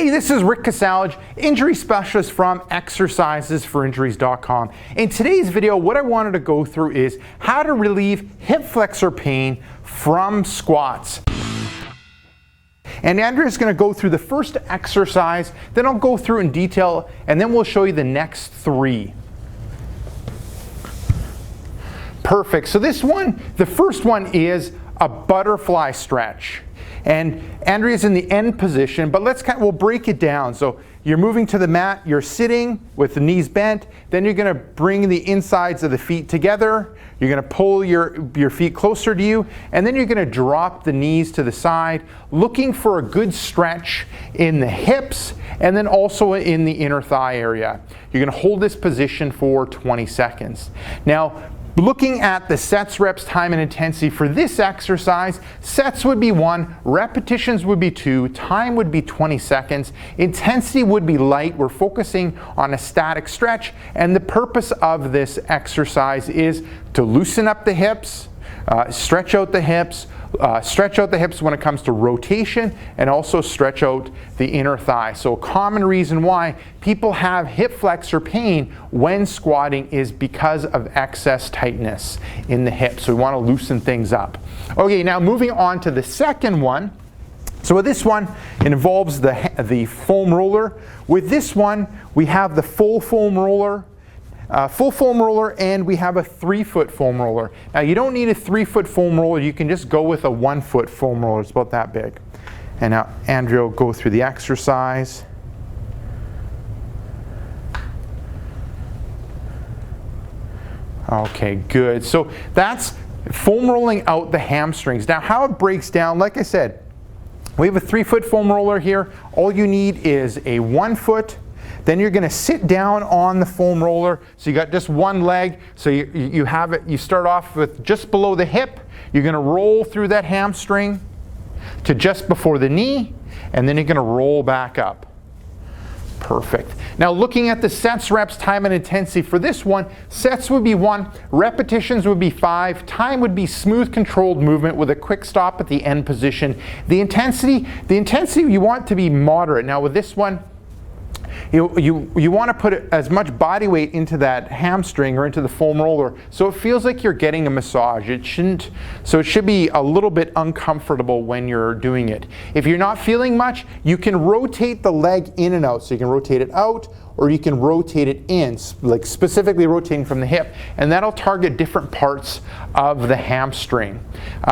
Hey, this is Rick Kasalage, injury specialist from exercisesforinjuries.com. In today's video, what I wanted to go through is how to relieve hip flexor pain from squats. And Andrea's going to go through the first exercise, then I'll go through in detail, and then we'll show you the next three. Perfect. So this one, the first one is a butterfly stretch. And Andrea's in the end position, but we'll break it down. So you're moving to the mat, you're sitting with the knees bent, then you're going to bring the insides of the feet together, you're going to pull your feet closer to you, and then you're going to drop the knees to the side, looking for a good stretch in the hips and then also in the inner thigh area. You're going to hold this position for 20 seconds. Now, looking at the sets, reps, time, and intensity for this exercise, sets would be 1, repetitions would be 2, time would be 20 seconds, intensity would be light. We're focusing on a static stretch, and the purpose of this exercise is to loosen up the hips, stretch out the hips when it comes to rotation, and also stretch out the inner thigh. So a common reason why people have hip flexor pain when squatting is because of excess tightness in the hips. So we want to loosen things up. Okay, now moving on to the second one. So with this one, it involves the foam roller. With this one, we have the full foam roller, and we have a 3-foot foam roller. Now you don't need a 3-foot foam roller, you can just go with a 1-foot foam roller. It's about that big. And now Andrea will go through the exercise. Okay, good. So that's foam rolling out the hamstrings. Now how it breaks down, like I said, we have a 3-foot foam roller here. All you need is a 1-foot. Then you're going to sit down on the foam roller. So you got just one leg. So you have it. You start off with just below the hip. You're going to roll through that hamstring to just before the knee, and then you're going to roll back up. Perfect. Now looking at the sets, reps, time, and intensity for this one, sets would be 1, repetitions would be 5, time would be smooth controlled movement with a quick stop at the end position. The intensity you want to be moderate. Now with this one, you want to put as much body weight into that hamstring or into the foam roller so it feels like you're getting a massage. It should be a little bit uncomfortable when you're doing it. If you're not feeling much, you can rotate the leg in and out. So you can rotate it out or you can rotate it in, like specifically rotating from the hip, and that'll target different parts of the hamstring.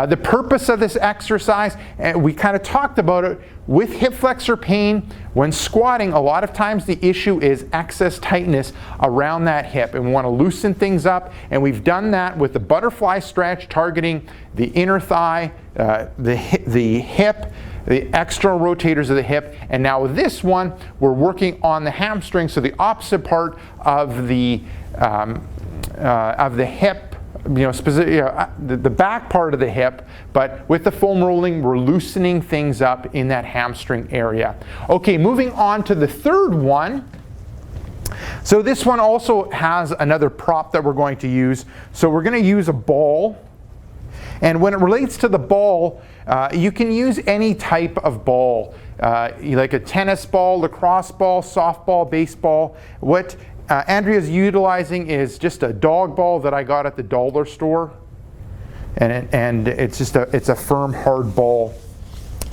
The purpose of this exercise, we kind of talked about it, with hip flexor pain, when squatting, a lot of times the issue is excess tightness around that hip, and we want to loosen things up, and we've done that with the butterfly stretch targeting the inner thigh, the hip, the external rotators of the hip, and now with this one, we're working on the hamstring, so the opposite part of the hip, the back part of the hip, but with the foam rolling, we're loosening things up in that hamstring area. Okay, moving on to the third one. So this one also has another prop that we're going to use. So we're going to use a ball. And when it relates to the ball, you can use any type of ball, like a tennis ball, lacrosse ball, softball, baseball. What Andrea's utilizing is just a dog ball that I got at the dollar store, and it's a firm, hard ball.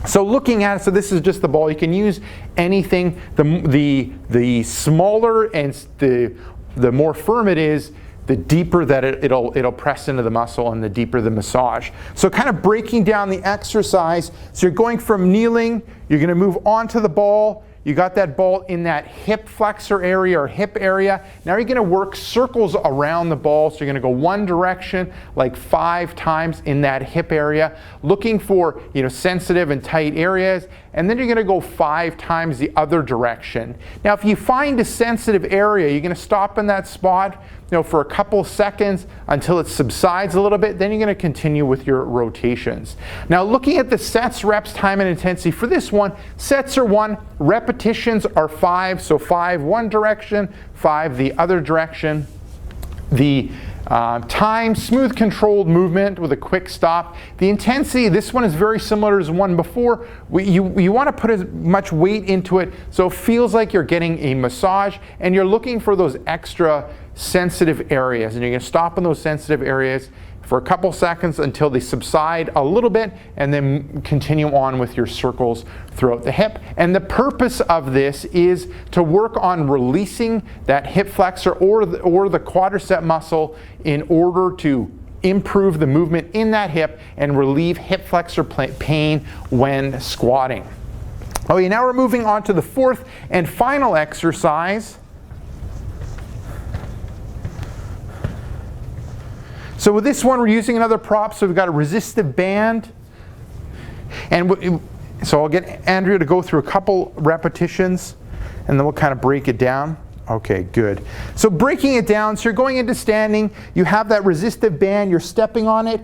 So looking at it, so this is just the ball. You can use anything. The smaller and the more firm it is, the deeper that it'll press into the muscle and the deeper the massage. So kind of breaking down the exercise. So you're going from kneeling, you're going to move onto the ball. You got that ball in that hip flexor area or hip area. Now you're going to work circles around the ball. So you're going to go one direction like 5 times in that hip area, looking for sensitive and tight areas. And then you're going to go 5 times the other direction. Now if you find a sensitive area, you're going to stop in that spot for a couple seconds until it subsides a little bit. Then you're going to continue with your rotations. Now looking at the sets, reps, time, and intensity for this one, sets are 1, repetitions are 5. So 5 one direction, 5 the other direction. The Time, smooth controlled movement with a quick stop. The intensity, this one is very similar to the one before. You want to put as much weight into it so it feels like you're getting a massage, and you're looking for those extra sensitive areas, and you're going to stop in those sensitive areas for a couple seconds until they subside a little bit, and then continue on with your circles throughout the hip. And the purpose of this is to work on releasing that hip flexor or the quadricep muscle in order to improve the movement in that hip and relieve hip flexor pain when squatting. Okay, now we're moving on to the fourth and final exercise. So with this one, we're using another prop. So we've got a resistive band. And so I'll get Andrea to go through a couple repetitions, and then we'll kind of break it down. Okay, good. So breaking it down, so you're going into standing. You have that resistive band. You're stepping on it,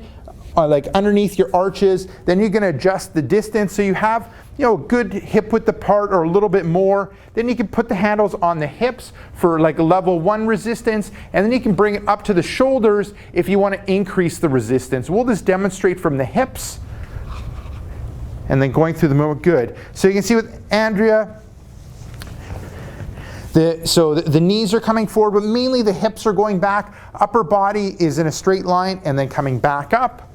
like underneath your arches. Then you're going to adjust the distance. So you have, a good hip width apart or a little bit more. Then you can put the handles on the hips for like a level 1 resistance, and then you can bring it up to the shoulders if you want to increase the resistance. We'll just demonstrate from the hips and then going through the movement. Good. So you can see with Andrea, the knees are coming forward, but mainly the hips are going back. Upper body is in a straight line and then coming back up.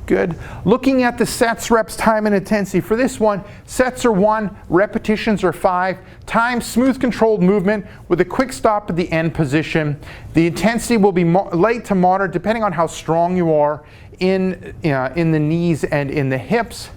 Good. Looking at the sets, reps, time, and intensity. For this one, sets are 1, repetitions are 5. Time, smooth controlled movement with a quick stop at the end position. The intensity will be light to moderate depending on how strong you are in the knees and in the hips.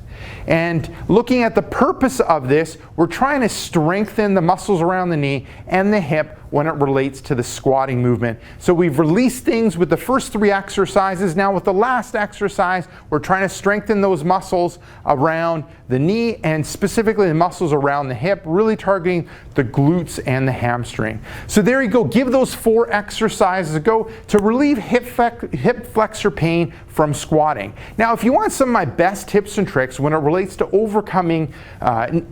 And looking at the purpose of this, we're trying to strengthen the muscles around the knee and the hip when it relates to the squatting movement. So we've released things with the first 3 exercises. Now with the last exercise, we're trying to strengthen those muscles around the knee and specifically the muscles around the hip, really targeting the glutes and the hamstring. So there you go. Give those 4 exercises a go to relieve hip flexor pain from squatting. Now if you want some of my best tips and tricks when it relates to overcoming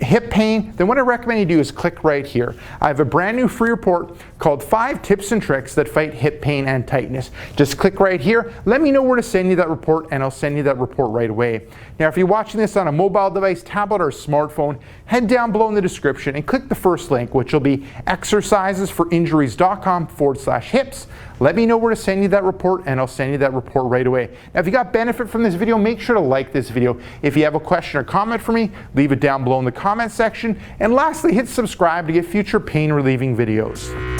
hip pain, then what I recommend you do is click right here. I have a brand new free report called 5 Tips and Tricks That Fight Hip Pain and Tightness. Just click right here. Let me know where to send you that report, and I'll send you that report right away. Now, if you're watching this on a mobile device, tablet, or smartphone, head down below in the description and click the first link, which will be exercisesforinjuries.com/hips. Let me know where to send you that report, and I'll send you that report right away. Now, if you got benefit from this video, make sure to like this video. If you have a question or comment for me, leave it down below in the comment section. And lastly, hit subscribe to get future pain relieving videos.